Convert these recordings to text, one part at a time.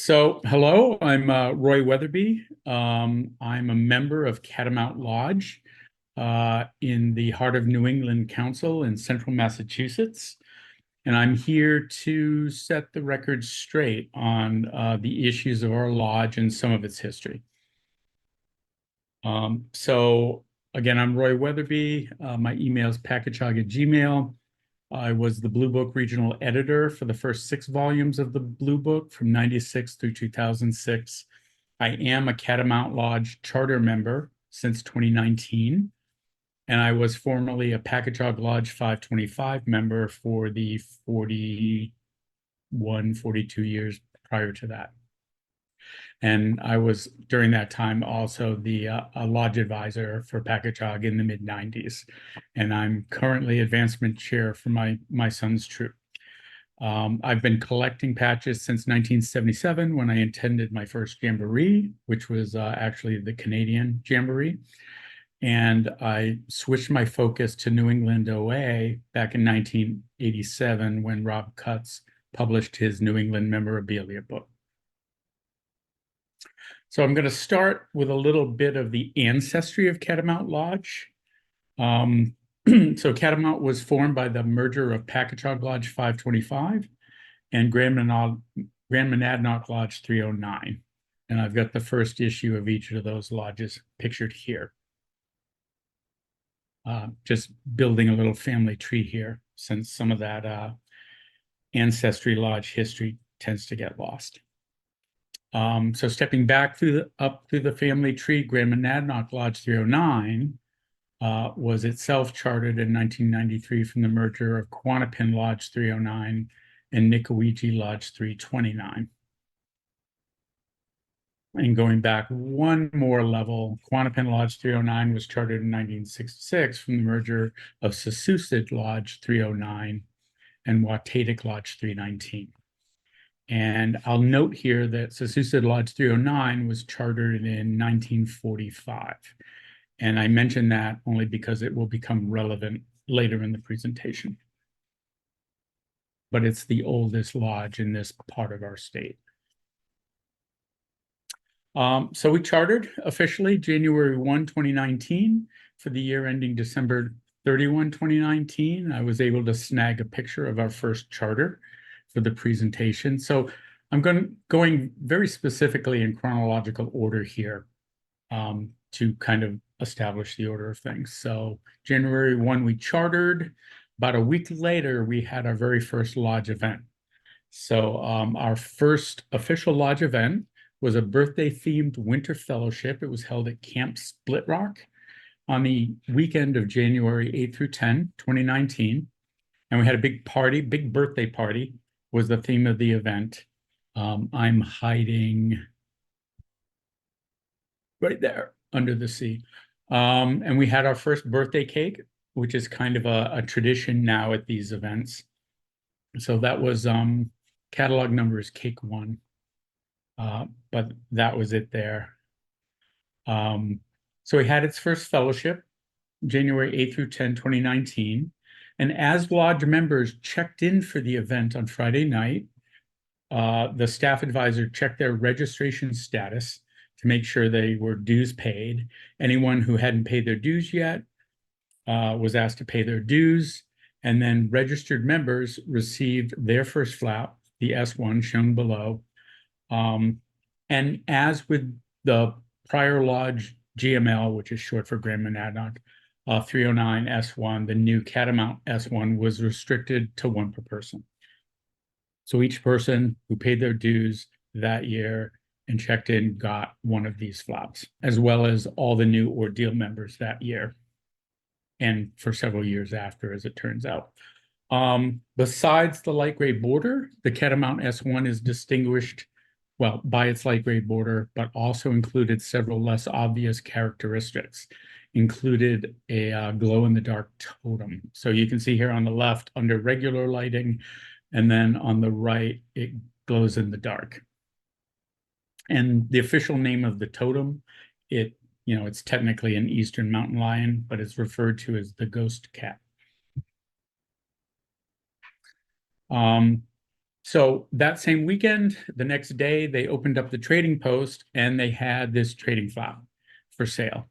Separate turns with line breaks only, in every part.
Hello, I'm Roy Wetherbee. I'm a member of Catamount Lodge in the heart of New England Council in central Massachusetts. And I'm here to set the record straight on the issues of our lodge and some of its history. Um, so again, I'm Roy Wetherbee. My email is packagehog@gmail. I was the Blue Book regional editor for the first 6 volumes of the Blue Book from 96 through 2006. I am a Catamount Lodge charter member since 2019, and I was formerly a Packagehog Lodge 525 member for the 41, 42 years prior to that. And I was, during that time, also the lodge advisor for Packagehog in the mid-90s. And I'm currently advancement chair for my son's troop. I've been collecting patches since 1977 when I attended my first jamboree, which was actually the Canadian Jamboree. And I switched my focus to New England OA back in 1987 when Rob Cutts published his New England Memorabilia book. So I'm going to start with a little bit of the ancestry of Catamount Lodge. So Catamount was formed by the merger of Packagehog Lodge 525 and Grand Monadnock Lodge 309. And I've got the first issue of each of those lodges pictured here. Just building a little family tree here, since some of that ancestry lodge history tends to get lost. So stepping back up through the family tree, Grand Monadnock Lodge 309 was itself chartered in 1993 from the merger of Quanapin Lodge 309 and Nicowegie Lodge 329. And going back one more level, Quanapin Lodge 309 was chartered in 1966 from the merger of Sessusid Lodge 309 and Watadic Lodge 319. And I'll note here that Sessusid Lodge 309 was chartered in 1945. And I mention that only because it will become relevant later in the presentation. But it's the oldest lodge in this part of our state. So we chartered officially January 1, 2019. For the year ending December 31, 2019, I was able to snag a picture of our first charter for the presentation. So I'm going very specifically in chronological order here to kind of establish the order of things. So January 1, we chartered. About a week later, we had our very first lodge event. So our first official lodge event was a birthday-themed winter fellowship. It was held at Camp Split Rock on the weekend of January 8 through 10, 2019. And we had a big party, big birthday party was the theme of the event. I'm hiding right there under the sea. And we had our first birthday cake, which is kind of a tradition now at these events. So that was catalog number is cake 1. But that was it there. So we had its first fellowship, January 8 through 10, 2019. And as lodge members checked in for the event on Friday night, the staff advisor checked their registration status to make sure they were dues paid. Anyone who hadn't paid their dues yet was asked to pay their dues. And then registered members received their first flap, the S1 shown below. And as with the prior lodge GML, which is short for Grand Monadnock, 309 S1, the new Catamount S1 was restricted to 1 per person. So each person who paid their dues that year and checked in got one of these flaps, as well as all the new ordeal members that year and for several years after, as it turns out. Besides the light gray border, the Catamount S1 is distinguished, well, by its light gray border, but also included several less obvious characteristics. Included a glow-in-the-dark totem. So you can see here on the left under regular lighting, and then on the right, it glows in the dark. And the official name of the totem, it's technically an Eastern mountain lion, but it's referred to as the ghost cat. So that same weekend, the next day, they opened up the trading post and they had this trading flap for sale.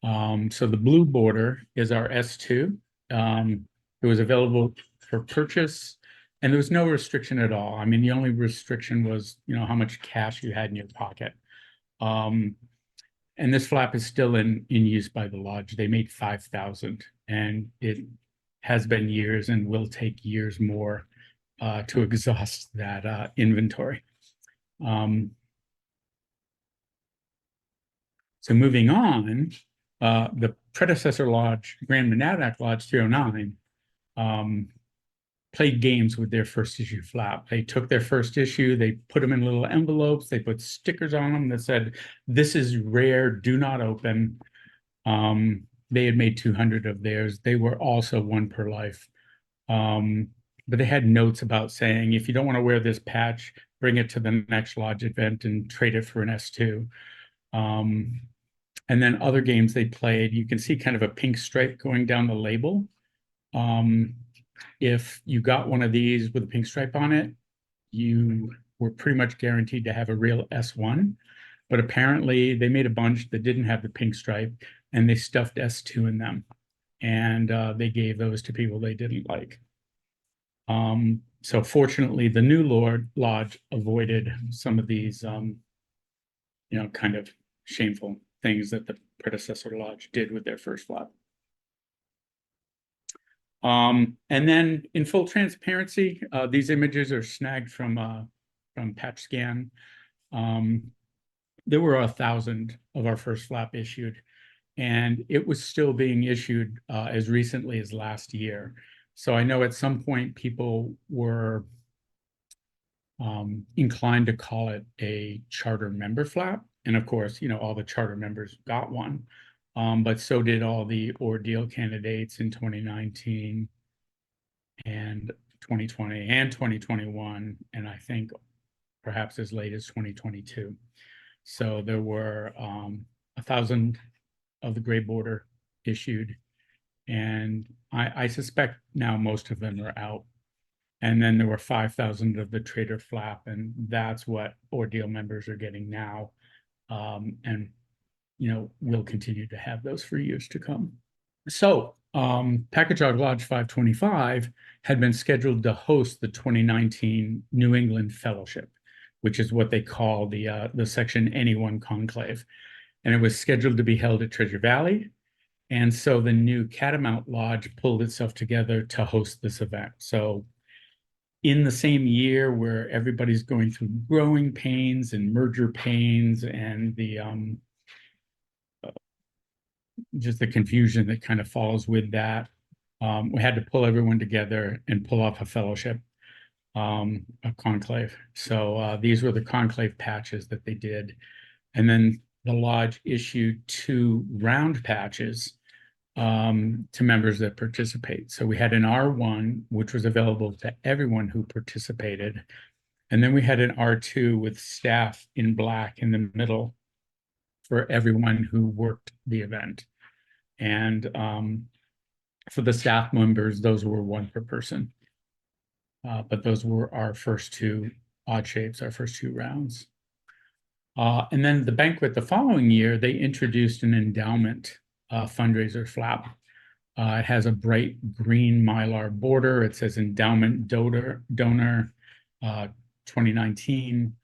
So the blue border is our S2. It was available for purchase, and there was no restriction at all. I mean, the only restriction was, how much cash you had in your pocket. And this flap is still in use by the lodge. They made 5,000, and it has been years and will take years more to exhaust that inventory. So moving on, the predecessor lodge, Grand Monadnock Lodge 309, played games with their first issue flap. They took their first issue, they put them in little envelopes, they put stickers on them that said, "This is rare, do not open." They had made 200 of theirs. They were also one per life. But they had notes about saying, if you don't want to wear this patch, bring it to the next lodge event and trade it for an S2. And then other games they played, you can see kind of a pink stripe going down the label. If you got one of these with a pink stripe on it, you were pretty much guaranteed to have a real S1. But apparently they made a bunch that didn't have the pink stripe, and they stuffed S2 in them. And they gave those to people they didn't like. So fortunately, the new lodge avoided some of these, kind of shameful things that the predecessor lodge did with their first flap. And then in full transparency, these images are snagged from Patch Scan. There were 1,000 of our first flap issued, and it was still being issued as recently as last year. So I know at some point people were inclined to call it a charter member flap. And of course, all the charter members got one, but so did all the ordeal candidates in 2019 and 2020 and 2021, and I think perhaps as late as 2022. So there were 1,000 of the gray border issued, and I suspect now most of them are out. And then there were 5,000 of the trader flap, and that's what ordeal members are getting now. And we'll continue to have those for years to come. So Packagug Lodge 525 had been scheduled to host the 2019 New England Fellowship, which is what they call the Section Anyone Conclave. And it was scheduled to be held at Treasure Valley. And so the new Catamount Lodge pulled itself together to host this event. So in the same year where everybody's going through growing pains and merger pains and the just the confusion that kind of follows with that, we had to pull everyone together and pull off a fellowship, a conclave. So these were the conclave patches that they did. And then the lodge issued 2 round patches to members that participate. So we had an R1, which was available to everyone who participated. And then we had an R2 with staff in black in the middle for everyone who worked the event. And for the staff members, those were 1 per person. But those were our first 2 odd shapes, our first 2 rounds. And then the banquet the following year, they introduced an endowment fundraiser flap. It has a bright green mylar border. It says endowment donor 2019.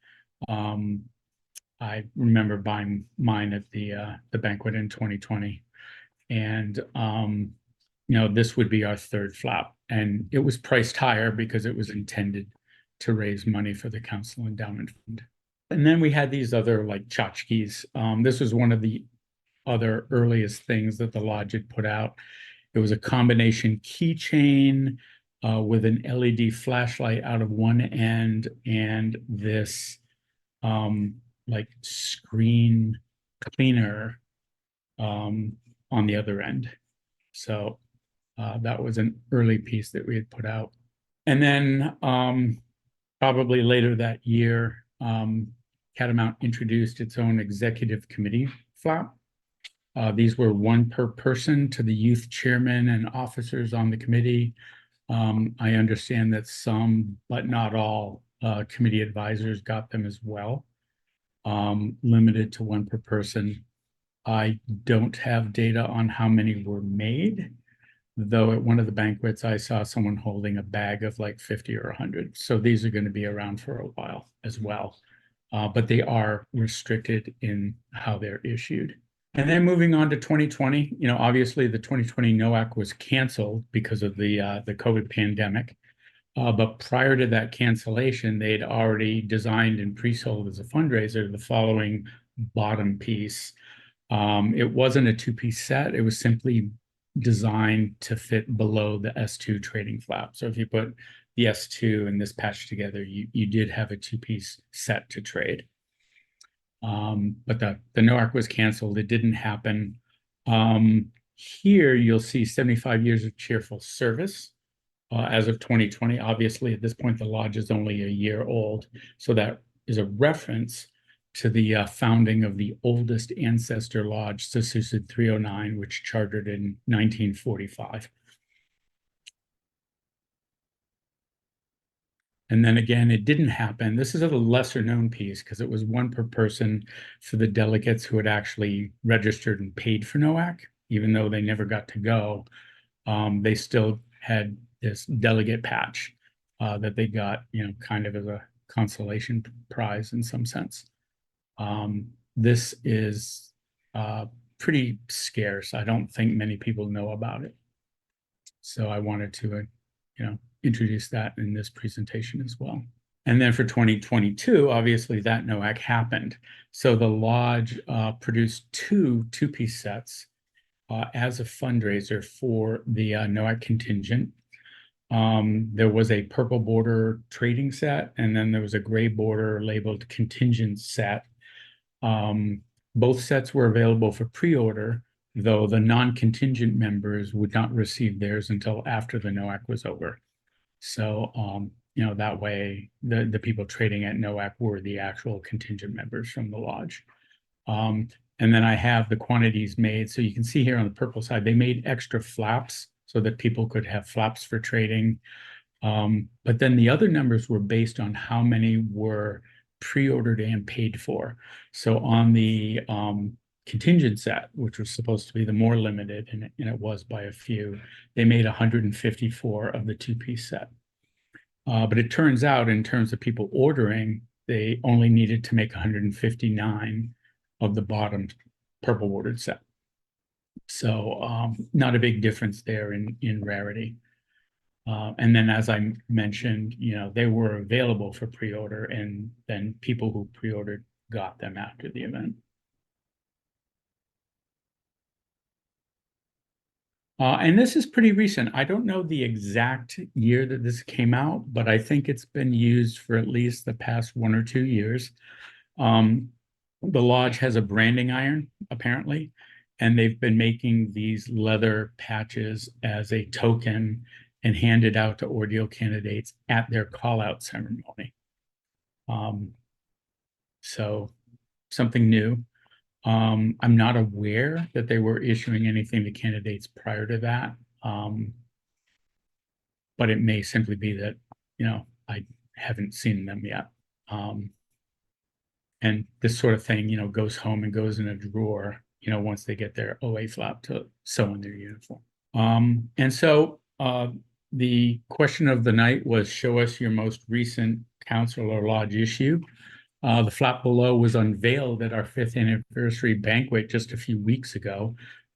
I remember buying mine at the banquet in 2020. And this would be our 3rd flap. And it was priced higher because it was intended to raise money for the Council Endowment Fund. And then we had these other like tchotchkes. This was one of the other earliest things that the lodge had put out. It was a combination keychain with an LED flashlight out of one end and this like screen cleaner on the other end. So that was an early piece that we had put out. And then probably later that year, Catamount introduced its own executive committee flap. These were 1 per person to the youth chairman and officers on the committee. I understand that some, but not all, committee advisors got them as well, limited to one per person. I don't have data on how many were made, though at one of the banquets, I saw someone holding a bag of like 50 or 100. So these are going to be around for a while as well. But they are restricted in how they're issued. And then moving on to 2020, obviously the 2020 NOAC was canceled because of the COVID pandemic. But prior to that cancellation, they'd already designed and pre-sold as a fundraiser the following bottom piece. It wasn't a two-piece set. It was simply designed to fit below the S2 trading flap. So if you put the S2 and this patch together, you did have a two-piece set to trade. But the NOAC was canceled. It didn't happen. Here you'll see 75 years of cheerful service as of 2020. Obviously, at this point, the lodge is only a year old. So that is a reference to the founding of the oldest ancestor lodge, Sisusid 309, which chartered in 1945. And then again, it didn't happen. This is a lesser known piece because it was one per person for the delegates who had actually registered and paid for NOAC, even though they never got to go. They still had this delegate patch that they got, kind of as a consolation prize in some sense. This is pretty scarce. I don't think many people know about it. So I wanted to, introduce that in this presentation as well. And then for 2022, obviously that NOAC happened. So the lodge produced two-piece sets as a fundraiser for the NOAC contingent. There was a purple border trading set, and then there was a gray border labeled contingent set. Both sets were available for pre-order, though the non-contingent members would not receive theirs until after the NOAC was over. So, that way the people trading at NOAC were the actual contingent members from the lodge. And then I have the quantities made. So you can see here on the purple side, they made extra flaps so that people could have flaps for trading. But then the other numbers were based on how many were pre-ordered and paid for. So on the contingent set, which was supposed to be the more limited, and it was by a few, they made 154 of the two-piece set. But it turns out in terms of people ordering, they only needed to make 159 of the bottom purple bordered set. So not a big difference there in rarity. And then, as I mentioned, they were available for pre-order, and then people who pre-ordered got them after the event. And this is pretty recent. I don't know the exact year that this came out, but I think it's been used for at least the past 1 or 2 years. The lodge has a branding iron, apparently, and they've been making these leather patches as a token and handed out to ordeal candidates at their call-out ceremony. So something new. I'm not aware that they were issuing anything to candidates prior to that. But it may simply be that, I haven't seen them yet. And this sort of thing, goes home and goes in a drawer, once they get their OA flap to sew in their uniform. And so the question of the night was, show us your most recent council or lodge issue. The flap below was unveiled at our 5th anniversary banquet just a few weeks ago.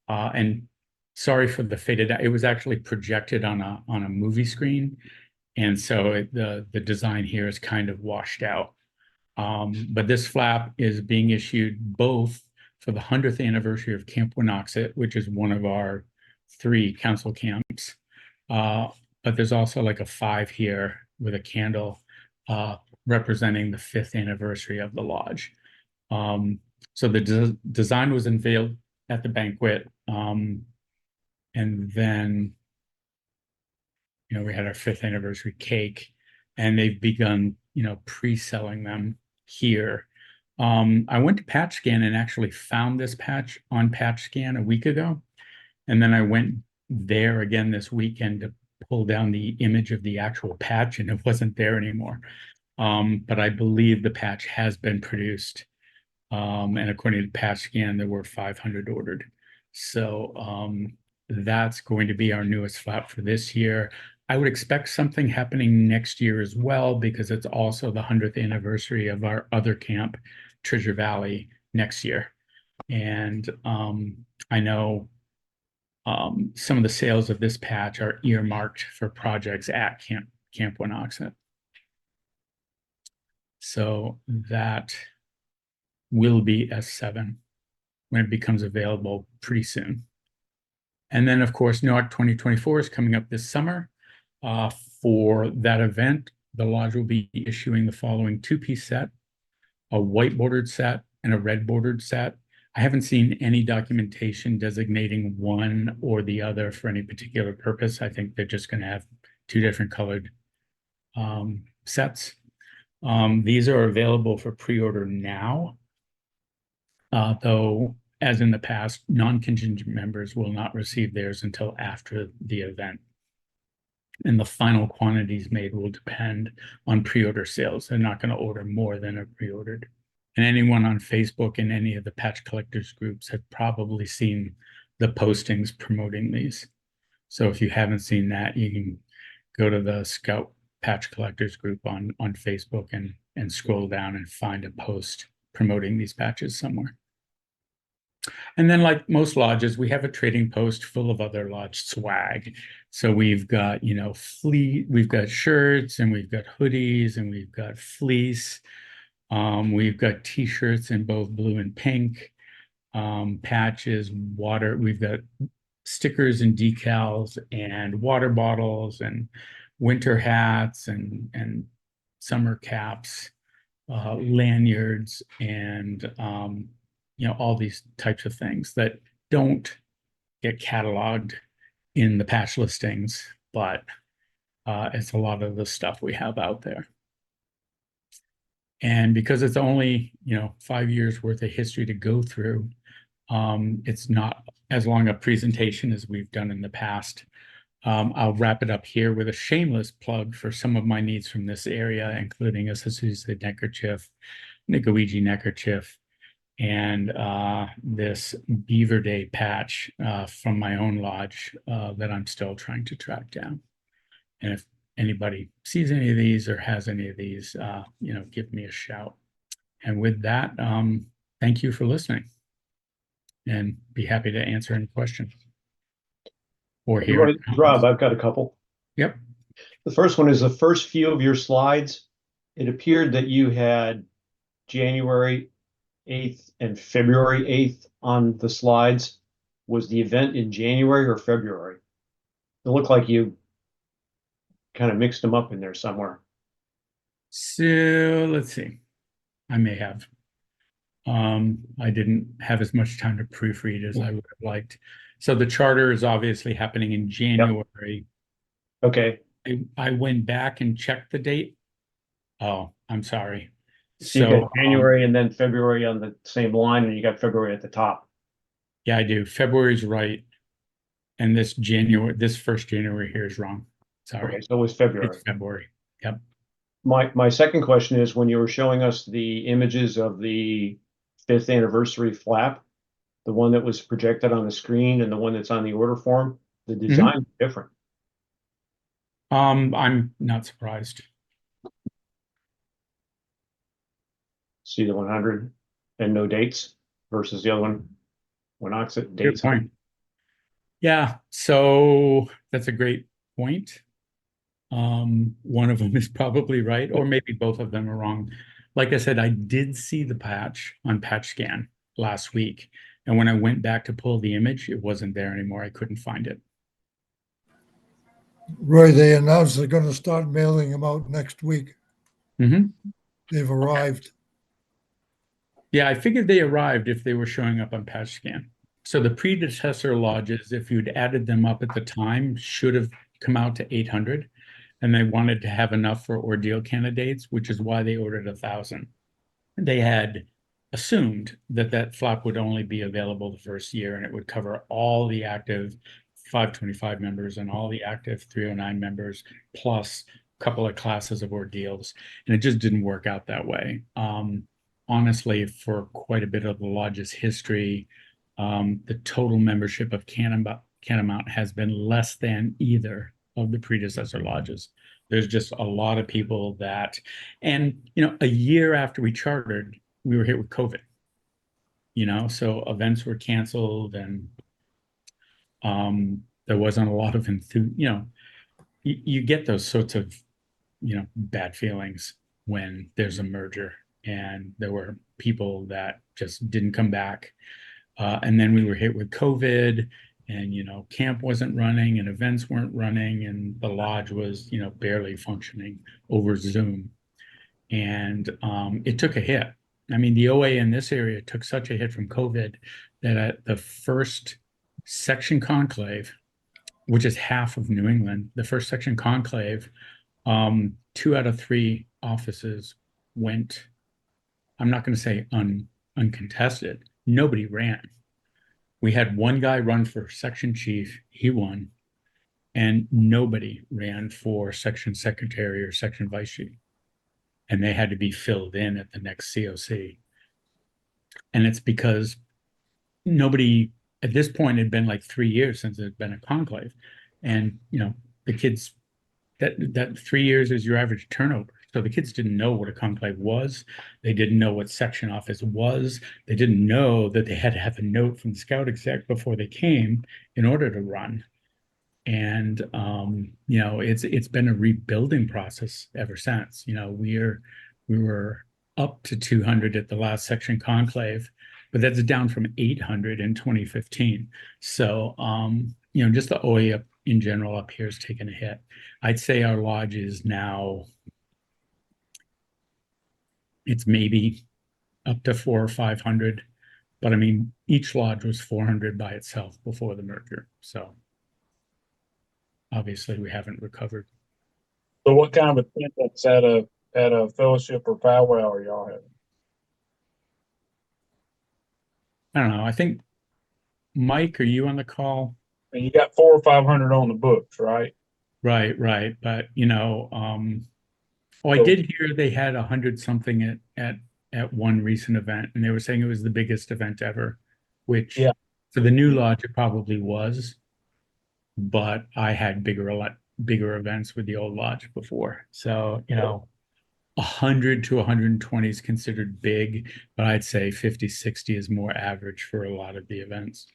And sorry for the faded, it was actually projected on a movie screen. And so the design here is kind of washed out. But this flap is being issued both for the 100th anniversary of Camp Winoxet, which is one of our 3 council camps. But there's also like a 5 here with a candle representing the 5th anniversary of the lodge. So the design was unveiled at the banquet. And then, we had our 5th anniversary cake, and they've begun, pre-selling them here. I went to PatchScan and actually found this patch on PatchScan a week ago. And then I went there again this weekend to pull down the image of the actual patch, and it wasn't there anymore. But I believe the patch has been produced. And according to Patch Scan, there were 500 ordered. So that's going to be our newest flap for this year. I would expect something happening next year as well, because it's also the 100th anniversary of our other camp, Treasure Valley, next year. And I know some of the sales of this patch are earmarked for projects at Camp Winoxet. So that will be S7 when it becomes available pretty soon. And then, of course, NOAC 2024 is coming up this summer. For that event, the lodge will be issuing the following two-piece set, a white bordered set and a red bordered set. I haven't seen any documentation designating one or the other for any particular purpose. I think they're just going to have two different colored sets. These are available for pre-order now, though, as in the past, non-contingent members will not receive theirs until after the event. And the final quantities made will depend on pre-order sales. They're not going to order more than are pre-ordered. And anyone on Facebook and any of the patch collectors groups have probably seen the postings promoting these. So if you haven't seen that, you can go to the Scout Patch Collectors group on Facebook and scroll down and find a post promoting these patches somewhere. And then, like most lodges, we have a trading post full of other lodge swag. So we've got, we've got shirts, and we've got hoodies, and we've got fleece. We've got t-shirts in both blue and pink, patches, water. We've got stickers and decals and water bottles and winter hats and summer caps, lanyards, and all these types of things that don't get cataloged in the patch listings, but it's a lot of the stuff we have out there. And because it's only 5 years worth of history to go through, it's not as long a presentation as we've done in the past. I'll wrap it up here with a shameless plug for some of my needs from this area, including a Sasusa neckerchief, Nikoiji neckerchief, and this Beaver Day patch from my own lodge that I'm still trying to track down. And if anybody sees any of these or has any of these, give me a shout. And with that, thank you for listening, and be happy to answer any questions or hear.
Rob, I've got a couple.
Yep.
The first one is the first few of your slides. It appeared that you had January 8th and February 8th on the slides. Was the event in January or February? It looked like you kind of mixed them up in there somewhere.
So let's see. I may have. I didn't have as much time to proofread as I would have liked. So the charter is obviously happening in January.
Yep. Okay.
I went back and checked the date. Oh, I'm sorry.
So you got January and then February on the same line, and you got February at the top.
Yeah, I do. February's right. And this first January here is wrong. Sorry.
Okay, so it was February.
It's February. Yep.
My second question is, when you were showing us the images of the 5th anniversary flap, the one that was projected on the screen and the one that's on the order form, the design is different.
I'm not surprised.
See the 100 and no dates versus the other one, Winoxet dates.
Good point. Yeah, so that's a great point. One of them is probably right, or maybe both of them are wrong. Like I said, I did see the patch on Patch Scan last week, and when I went back to pull the image, it wasn't there anymore. I couldn't find it.
Roy, they announced they're going to start mailing them out next week. They've arrived.
Yeah, I figured they arrived if they were showing up on Patch Scan. So the predecessor lodges, if you'd added them up at the time, should have come out to 800, and they wanted to have enough for ordeal candidates, which is why they ordered 1,000. They had assumed that that flap would only be available the first year, and it would cover all the active 525 members and all the active 309 members, plus couple of classes of ordeals, and it just didn't work out that way. Honestly, for quite a bit of the lodge's history, the total membership of Catamount has been less than either of the predecessor lodges. There's just a lot of people that, and a year after we chartered, we were hit with COVID. So events were canceled, and there wasn't a lot of you get those sorts of bad feelings when there's a merger, and there were people that just didn't come back. And then we were hit with COVID, and camp wasn't running and events weren't running, and the lodge was barely functioning over Zoom. And it took a hit. I mean, the OA in this area took such a hit from COVID that at the first section conclave, which is half of New England, the first section conclave, 2 out of 3 offices went, I'm not going to say uncontested. Nobody ran. We had one guy run for section chief. He won. And nobody ran for section secretary or section vice chief. And they had to be filled in at the next COC. And it's because nobody, at this point, it had been like 3 years since it had been a conclave. And, the kids, that 3 years is your average turnover. So the kids didn't know what a conclave was. They didn't know what section office was. They didn't know that they had to have a note from the scout exec before they came in order to run. And it's been a rebuilding process ever since. We were up to 200 at the last section conclave, but that's down from 800 in 2015. So just the OE in general up here has taken a hit. I'd say our lodge is now, it's maybe up to 400 or 500, but I mean, each lodge was 400 by itself before the merger. So obviously we haven't recovered.
So what kind of attendance at a fellowship or powwow are y'all having?
I don't know. I think, Mike, are you on the call?
And you got 400 or 500 on the books, right?
Right. But I did hear they had 100 something at one recent event, and they were saying it was the biggest event ever, which for the new lodge it probably was, but I had bigger events with the old lodge before. So 100 to 120 is considered big, but I'd say 50, 60 is more average for a lot of the events.